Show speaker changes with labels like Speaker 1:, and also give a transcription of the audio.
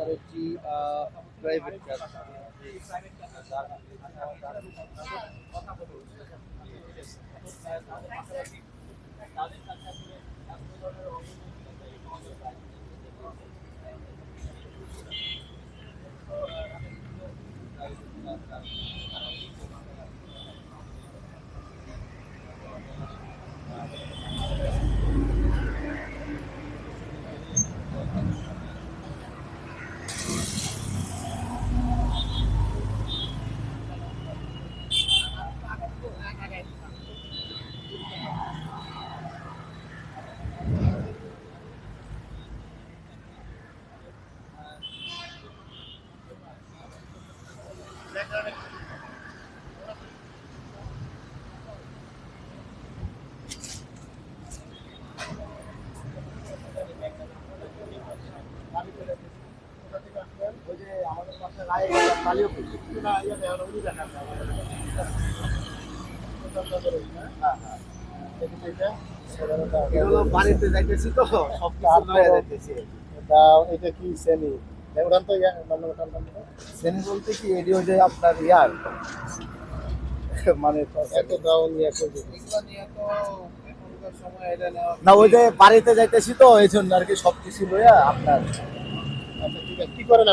Speaker 1: আর হচ্ছে private car. বাড়িতে যাইতেছি তো সবকিছু লয়ে যাইতেছি।
Speaker 2: এটা কি শ্রেণী উড়ান তো মানে
Speaker 1: শ্রেণী বলতে কি এডিও যে আপনার ইয়ার মানে
Speaker 2: এত দাউন ইয়ে করবে
Speaker 1: এগুলো নিয়ে তো এখনকার সময় এটা নেওয়া না, ওই যে বাড়িতে যাইতেছি তো এই জন্য আর কি সবকিছু লইয়া আপনার।
Speaker 2: আচ্ছা ঠিক আছে কি করেন